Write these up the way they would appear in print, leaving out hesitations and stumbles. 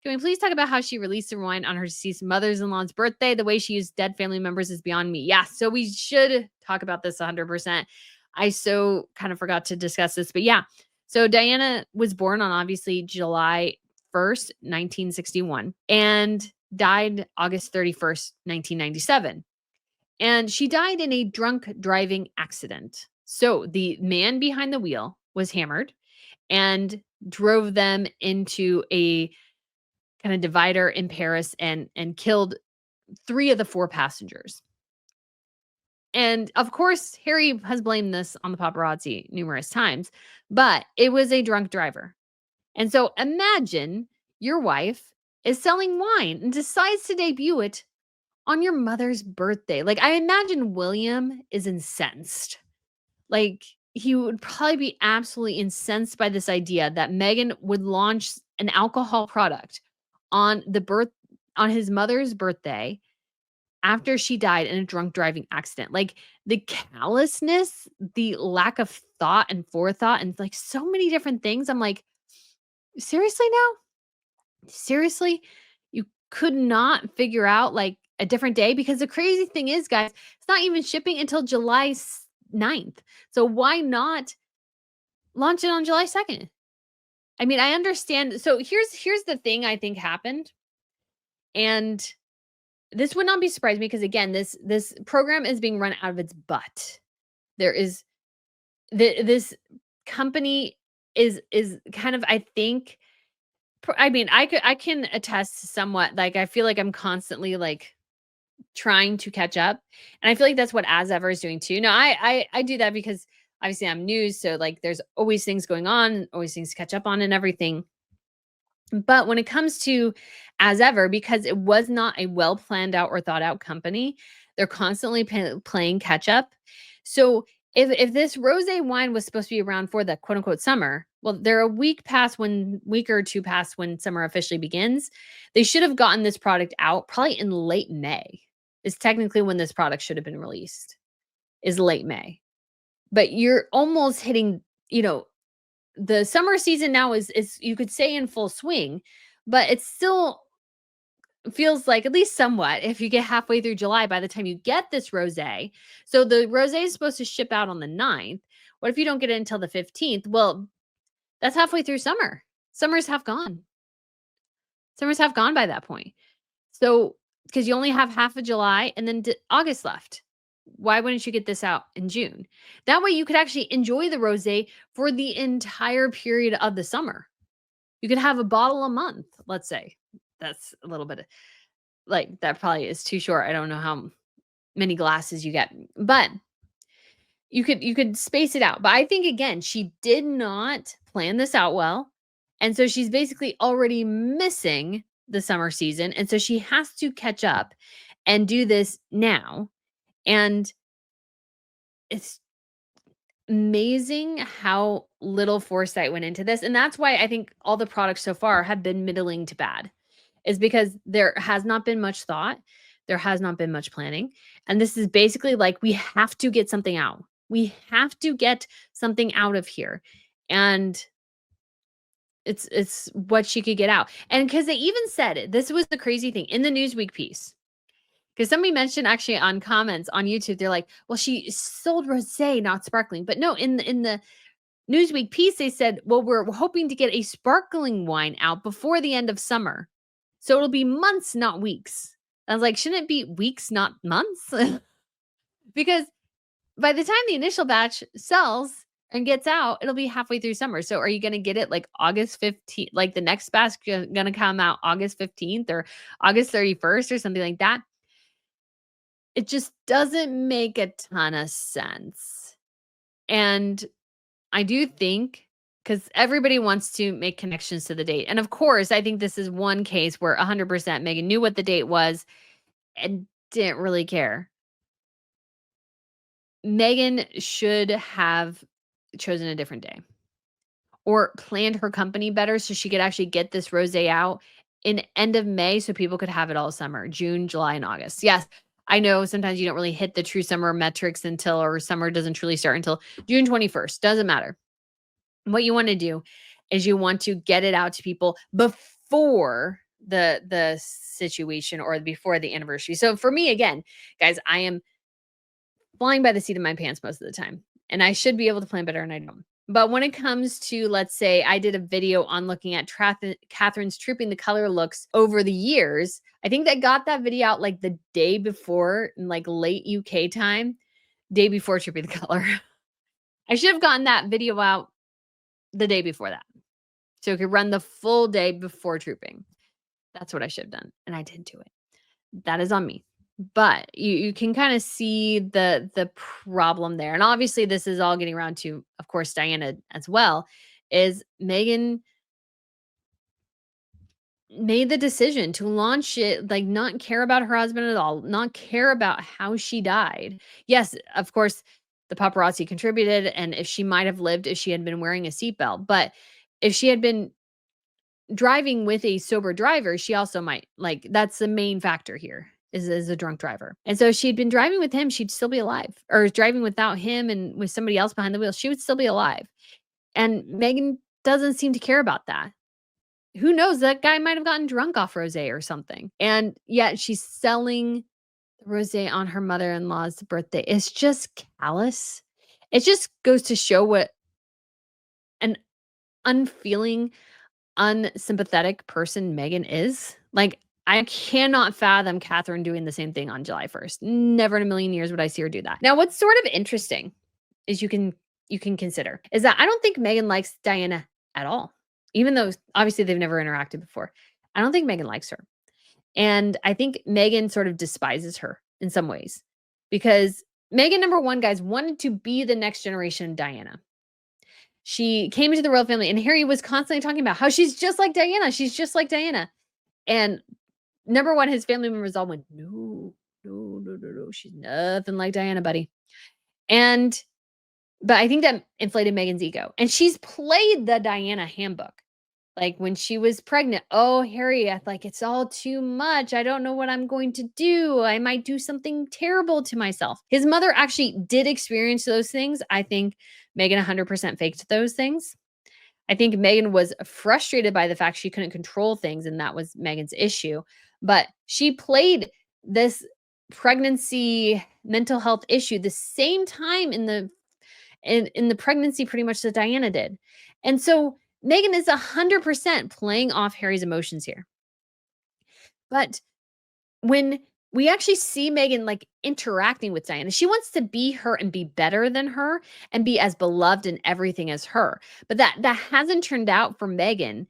Can we please talk about how she released the wine on her deceased mother's-in-law's birthday? The way she used dead family members is beyond me. Yeah, so we should talk about this 100%. I so kind of forgot to discuss this, but yeah. So Diana was born on obviously July 1st, 1961, and died August 31st, 1997. And she died in a drunk driving accident. So the man behind the wheel was hammered and drove them into a kind of divider in Paris and killed 3 of the 4 passengers. And of course, Harry has blamed this on the paparazzi numerous times, but it was a drunk driver. And so imagine your wife is selling wine and decides to debut it on your mother's birthday. Like, I imagine William is incensed. Like, he would probably be absolutely incensed by this idea that Meghan would launch an alcohol product on on his mother's birthday after she died in a drunk driving accident. Like, the callousness, the lack of thought and forethought, and like so many different things. I'm like, seriously now? Seriously? You could not figure out like a different day? Because the crazy thing is, guys, it's not even shipping until July 9th. So why not launch it on July 2nd? I mean, I understand. So here's the thing I think happened. And this would not be surprised me because again, this program is being run out of its butt. There is this company is kind of, I think, I mean, I can attest somewhat. Like, I feel like I'm constantly like trying to catch up, and I feel like that's what As Ever is doing too. No, I do that because obviously I'm news, so like there's always things going on, always things to catch up on, and everything. But when it comes to As Ever, because it was not a well planned out or thought out company, they're constantly playing catch up. So if this rosé wine was supposed to be around for the quote unquote summer, well, they're a week or two past when summer officially begins. They should have gotten this product out probably in late May. Is technically when this product should have been released. Is late May. But you're almost hitting, the summer season now is you could say in full swing, but it still feels like at least somewhat if you get halfway through July by the time you get this rosé. So the rosé is supposed to ship out on the 9th. What if you don't get it until the 15th? Well, that's halfway through summer. Summer's half gone. Summer's half gone by that point. So because you only have half of July and then August left. Why wouldn't you get this out in June? That way you could actually enjoy the rosé for the entire period of the summer. You could have a bottle a month, let's say. That's a little bit like that probably is too short. I don't know how many glasses you get, but you could space it out. But I think again, she did not plan this out well. And so she's basically already missing the summer season. And so she has to catch up and do this now. And it's amazing how little foresight went into this. And that's why I think all the products so far have been middling to bad, is because there has not been much thought. There has not been much planning. And this is basically like, we have to get something out. We have to get something out of here. And it's what she could get out. And because they even said it, this was the crazy thing in the Newsweek piece. Because somebody mentioned actually on comments on YouTube, they're like, well, she sold rosé, not sparkling. But no, in the Newsweek piece, they said, well, we're hoping to get a sparkling wine out before the end of summer. So it'll be months, not weeks. I was like, shouldn't it be weeks, not months? Because by the time the initial batch sells and gets out, it'll be halfway through summer. So are you going to get it like August 15th? Like the next batch going to come out August 15th or August 31st or something like that? It just doesn't make a ton of sense. And I do think, because everybody wants to make connections to the date. And of course, I think this is one case where 100% Meghan knew what the date was and didn't really care. Meghan should have chosen a different day or planned her company better so she could actually get this rosé out in end of May so people could have it all summer, June, July, and August. Yes, I know sometimes you don't really hit the true summer metrics or summer doesn't truly start until June 21st. Doesn't matter. What you want to do is you want to get it out to people before the situation or before the anniversary. So for me, again, guys, I am flying by the seat of my pants most of the time, and I should be able to plan better, and I don't. But when it comes to, let's say, I did a video on looking at Catherine's Trooping the Color looks over the years. I think they got that video out like the day before, in like late UK time, day before Trooping the Color. I should have gotten that video out the day before that, so it could run the full day before Trooping. That's what I should have done, and I didn't do it. That is on me. But you can kind of see the problem there. And obviously this is all getting around to, of course, Diana as well, is Meghan made the decision to launch it, like not care about her husband at all, not care about how she died. Yes, of course, the paparazzi contributed, and if she might have lived if she had been wearing a seatbelt. But if she had been driving with a sober driver, she also might, like, that's the main factor here, is a drunk driver. And so if she'd been driving with him, she'd still be alive. Or driving without him and with somebody else behind the wheel, she would still be alive. And Megan doesn't seem to care about that. Who knows? That guy might have gotten drunk off Rosé or something. And yet she's selling Rosé on her mother-in-law's birthday. It's just callous. It just goes to show what an unfeeling, unsympathetic person Meghan is. Like, I cannot fathom Catherine doing the same thing on July 1st. Never in a million years would I see her do that. Now, what's sort of interesting is you can consider is that I don't think Meghan likes Diana at all. Even though obviously they've never interacted before. I don't think Meghan likes her. And I think Meghan sort of despises her in some ways. Because Meghan, number one, guys, wanted to be the next generation Diana. She came into the royal family, and Harry was constantly talking about how she's just like Diana. She's just like Diana. And number one, his family members all went, no, no, no, no, no. She's nothing like Diana, buddy. And, but I think that inflated Meghan's ego. And she's played the Diana handbook. Like when she was pregnant, oh, Harry, like, it's all too much. I don't know what I'm going to do. I might do something terrible to myself. His mother actually did experience those things. I think Meghan 100% faked those things. I think Meghan was frustrated by the fact she couldn't control things, and that was Meghan's issue. But she played this pregnancy mental health issue the same time in the pregnancy pretty much that Diana did. And so Meghan is 100% playing off Harry's emotions here. But when we actually see Meghan like interacting with Diana, she wants to be her and be better than her and be as beloved and everything as her. But that hasn't turned out for Meghan.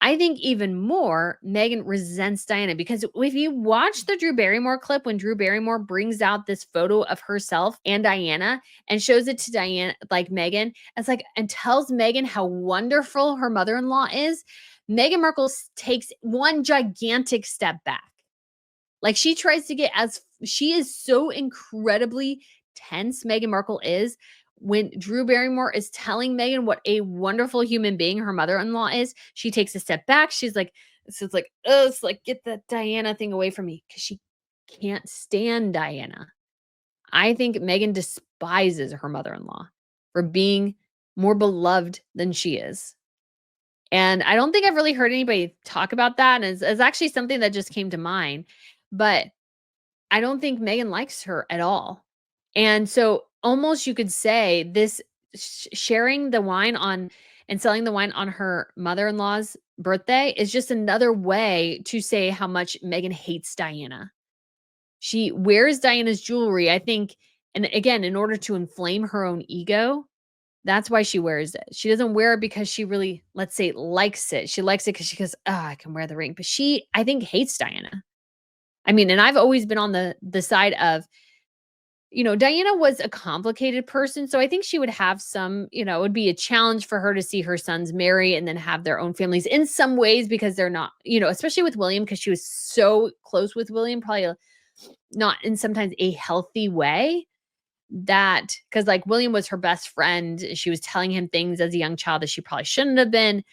I think even more, Meghan resents Diana, because if you watch the Drew Barrymore clip, when Drew Barrymore brings out this photo of herself and Diana and shows it to Diana, like Meghan, it's like, and tells Meghan how wonderful her mother-in-law is, Meghan Markle takes one gigantic step back. Like, she tries to get as she is so incredibly tense, Meghan Markle is, when Drew Barrymore is telling Meghan what a wonderful human being her mother-in-law is. She takes a step back. She's like, so it's like, oh, it's like, get that Diana thing away from me, because she can't stand Diana. I think Meghan despises her mother-in-law for being more beloved than she is. And I don't think I've really heard anybody talk about that. And it's actually something that just came to mind. But I don't think Meghan likes her at all. And so almost you could say this sharing the wine on and selling the wine on her mother-in-law's birthday is just another way to say how much Meghan hates Diana. She wears Diana's jewelry, I think, and again, in order to inflame her own ego. That's why she wears it. She doesn't wear it because she really, let's say, likes it. She likes it because she goes, oh, I can wear the ring. But she, I think, hates Diana. I mean, and I've always been on the side of, Diana was a complicated person. So I think she would have some, it would be a challenge for her to see her sons marry and then have their own families in some ways, because they're not, especially with William, because she was so close with William, probably not in sometimes a healthy way. That, because like William was her best friend. She was telling him things as a young child that she probably shouldn't have been,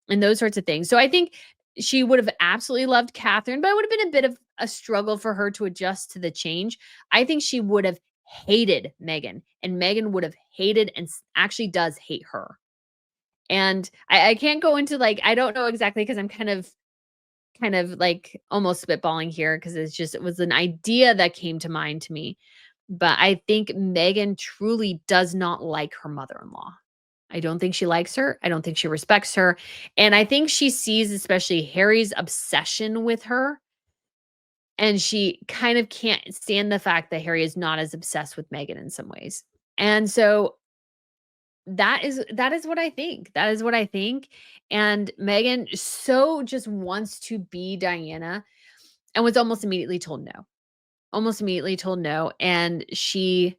and those sorts of things. So I think she would have absolutely loved Catherine, but it would have been a bit of a struggle for her to adjust to the change. I think she would have hated Meghan, and Meghan would have hated and actually does hate her. And I can't go into, like, I don't know exactly, because I'm kind of kind of like almost spitballing here because it was an idea that came to mind to me. But I think Meghan truly does not like her mother-in-law. I don't think she likes her. I don't think she respects her. And I think she sees especially Harry's obsession with her, and she kind of can't stand the fact that Harry is not as obsessed with Meghan in some ways. And so that is what I think. That is what I think. And Meghan so just wants to be Diana and was almost immediately told no. Almost immediately told no. And she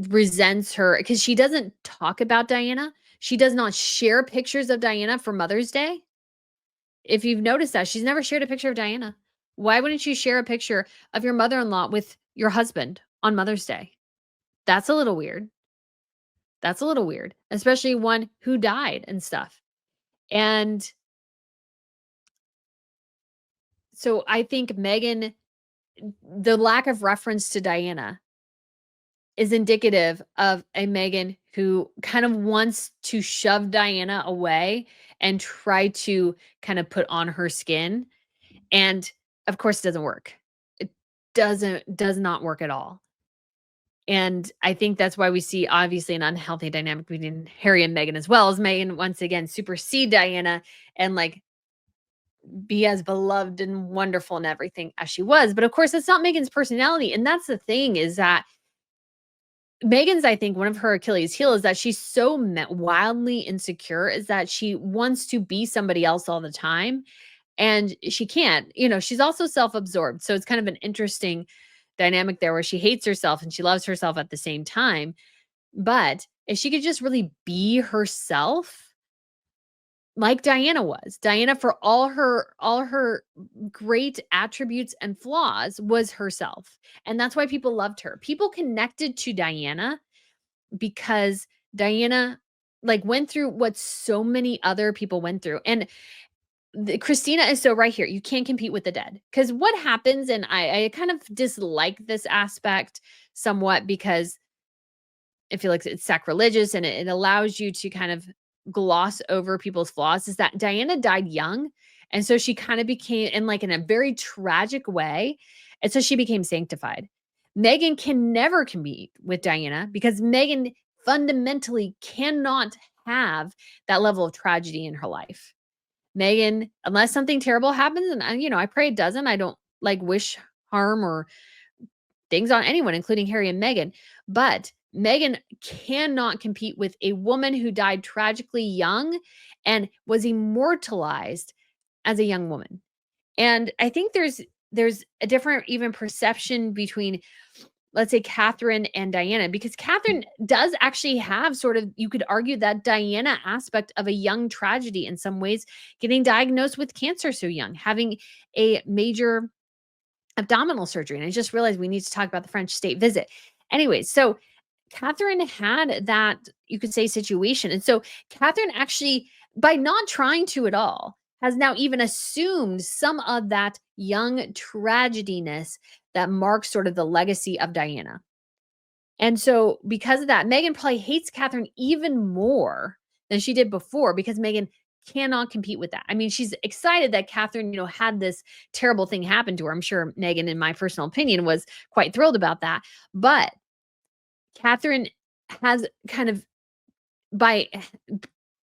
resents her because she doesn't talk about Diana. She does not share pictures of Diana for Mother's Day. If you've noticed that, she's never shared a picture of Diana. Why wouldn't you share a picture of your mother-in-law with your husband on Mother's Day? That's a little weird. That's a little weird, especially one who died and stuff. And so I think Meghan, the lack of reference to Diana is indicative of a Meghan who kind of wants to shove Diana away and try to kind of put on her skin. And of course, it doesn't work. It does not work at all. And I think that's why we see obviously an unhealthy dynamic between Harry and Meghan as well as Meghan once again supersede Diana and like be as beloved and wonderful and everything as she was. But of course, that's not Meghan's personality. And that's the thing is that Meghan's, I think, one of her Achilles heel is that she's so wildly insecure, is that she wants to be somebody else all the time. And she can't, she's also self absorbed. So it's kind of an interesting dynamic there where she hates herself and she loves herself at the same time. But if she could just really be herself, like Diana was. Diana, for all her great attributes and flaws, was herself. And that's why people loved her. People connected to Diana because Diana like went through what so many other people went through. And Christina is so right here. You can't compete with the dead. Because what happens, and I kind of dislike this aspect somewhat because I feel like it's sacrilegious and it allows you to kind of gloss over people's flaws, is that Diana died young. And so she kind of became in a very tragic way. And so she became sanctified. Meghan can never compete with Diana because Meghan fundamentally cannot have that level of tragedy in her life. Meghan, unless something terrible happens, and I pray it doesn't. I don't like wish harm or things on anyone, including Harry and Meghan. But Meghan cannot compete with a woman who died tragically young and was immortalized as a young woman. And I think there's a different even perception between, let's say, Catherine and Diana, because Catherine does actually have sort of, you could argue, that Diana aspect of a young tragedy in some ways, getting diagnosed with cancer so young, having a major abdominal surgery. And I just realized we need to talk about the French state visit. Anyways, so Catherine had that, you could say, situation. And so Catherine actually, by not trying to at all, has now even assumed some of that young tragediness that marks sort of the legacy of Diana. And so because of that, Meghan probably hates Catherine even more than she did before because Meghan cannot compete with that. I mean, she's excited that Catherine, had this terrible thing happen to her. I'm sure Meghan, in my personal opinion, was quite thrilled about that. But Catherine has kind of by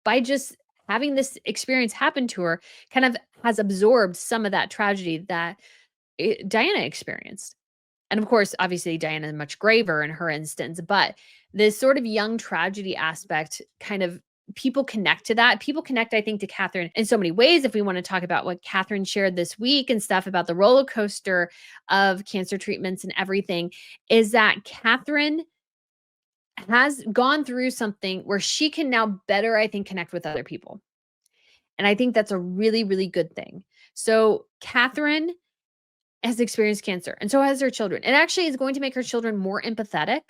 by just having this experience happen to her, kind of has absorbed some of that tragedy that Diana experienced. And of course, obviously, Diana is much graver in her instance, but this sort of young tragedy aspect kind of people connect to that. People connect, I think, to Catherine in so many ways. If we want to talk about what Catherine shared this week and stuff about the roller coaster of cancer treatments and everything, is that Catherine has gone through something where she can now better, I think, connect with other people. And I think that's a really, really good thing. So Catherine has experienced cancer, and so has her children. It actually is going to make her children more empathetic.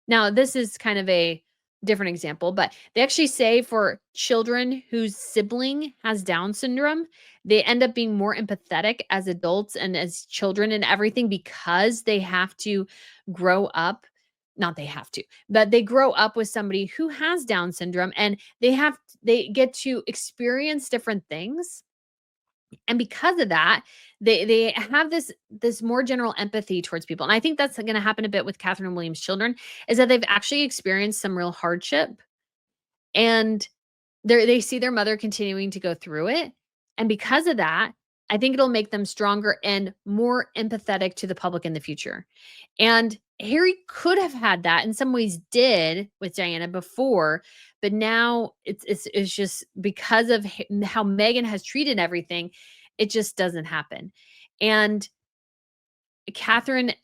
Now, this is kind of a different example, but they actually say for children whose sibling has Down syndrome, they end up being more empathetic as adults and as children and everything because they have to grow up. Not they have to, but they grow up with somebody who has Down syndrome and they get to experience different things And because of that, they have this more general empathy towards people. And I think that's going to happen a bit with Catherine and William's children, is that they've actually experienced some real hardship, and they see their mother continuing to go through it. And because of that, I think it'll make them stronger and more empathetic to the public in the future. And Harry could have had that, in some ways did, with Diana before, but now it's just because of how Meghan has treated everything, it just doesn't happen. And Catherine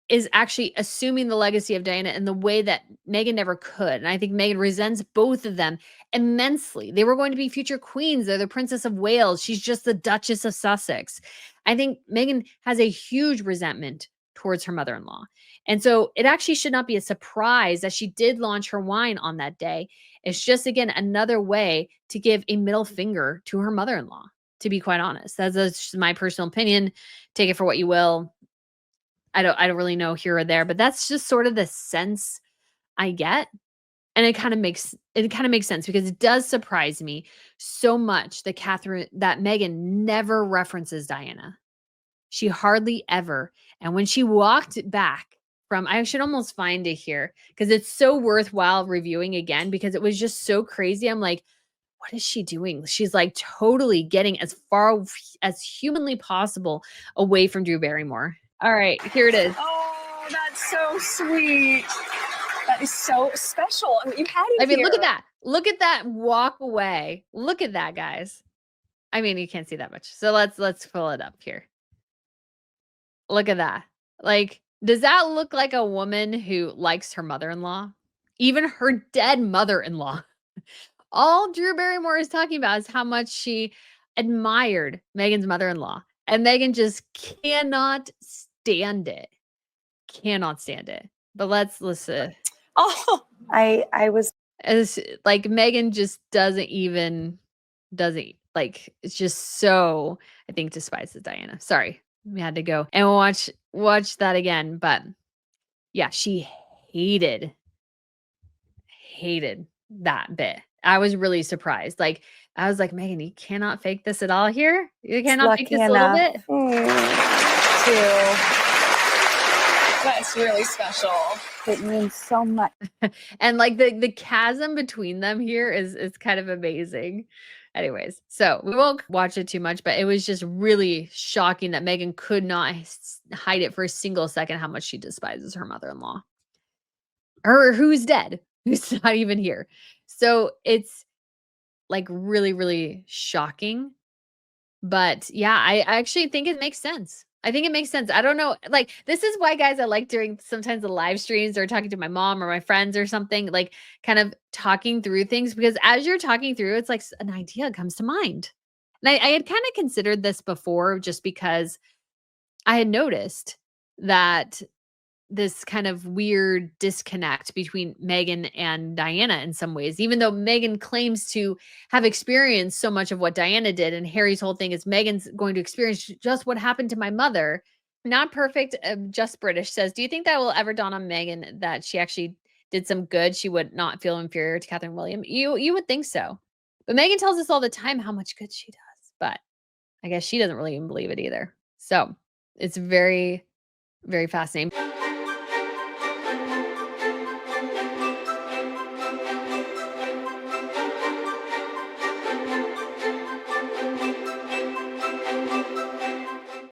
is actually assuming the legacy of Diana in the way that Meghan never could. And I think Meghan resents both of them immensely. They were going to be future queens. They're the Princess of Wales. She's just the Duchess of Sussex. I think Meghan has a huge resentment towards her mother-in-law. And so it actually should not be a surprise that she did launch her wine on that day. It's just, again, another way to give a middle finger to her mother-in-law, to be quite honest. That's just my personal opinion. Take it for what you will. I don't really know here or there, but that's just sort of the sense I get. And it kind of makes sense, because it does surprise me so much that Meghan never references Diana. She hardly ever. And when she walked back from, I should almost find it here, because it's so worthwhile reviewing again, because it was just so crazy. I'm like, what is she doing? She's like totally getting as far as humanly possible away from Drew Barrymore. All right, here it is. Oh, that's so sweet. That is so special. I mean, you had it I mean, here. look at that. Look at that walk away. Look at that, guys. I mean, you can't see that much. So let's pull it up here. Look at that. Like, does that look like a woman who likes her mother-in-law? Even her dead mother-in-law. All Drew Barrymore is talking about is how much she admired Meghan's mother-in-law. And Meghan just cannot stand it. Cannot stand it. But let's listen. Oh, I was As like Meghan just doesn't like, it's just so, I think, despises Diana. Sorry. We had to go and watch that again. But yeah, she hated that bit. I was really surprised. Like, I was like, Meghan, you cannot fake this at all here. You cannot fake lucky this a little enough bit. to. That's really special. It means so much. And like the chasm between them here is kind of amazing. Anyways, so we won't watch it too much, but it was just really shocking that Meghan could not hide it for a single second how much she despises her mother-in-law. Or who's dead, who's not even here. So it's like really, really shocking. But yeah, I actually think it makes sense. I think it makes sense. I don't know. Like, this is why, guys, I like doing sometimes the live streams or talking to my mom or my friends or something, like kind of talking through things, because as you're talking through, it's like an idea comes to mind. And I had kind of considered this before, just because I had noticed that this kind of weird disconnect between Meghan and Diana in some ways, even though Meghan claims to have experienced so much of what Diana did. And Harry's whole thing is Meghan's going to experience just what happened to my mother. Not perfect, just British says, do you think that will ever dawn on Meghan that she actually did some good? She would not feel inferior to Catherine William. You would think so. But Meghan tells us all the time how much good she does. But I guess she doesn't really even believe it either. So it's very, very fascinating.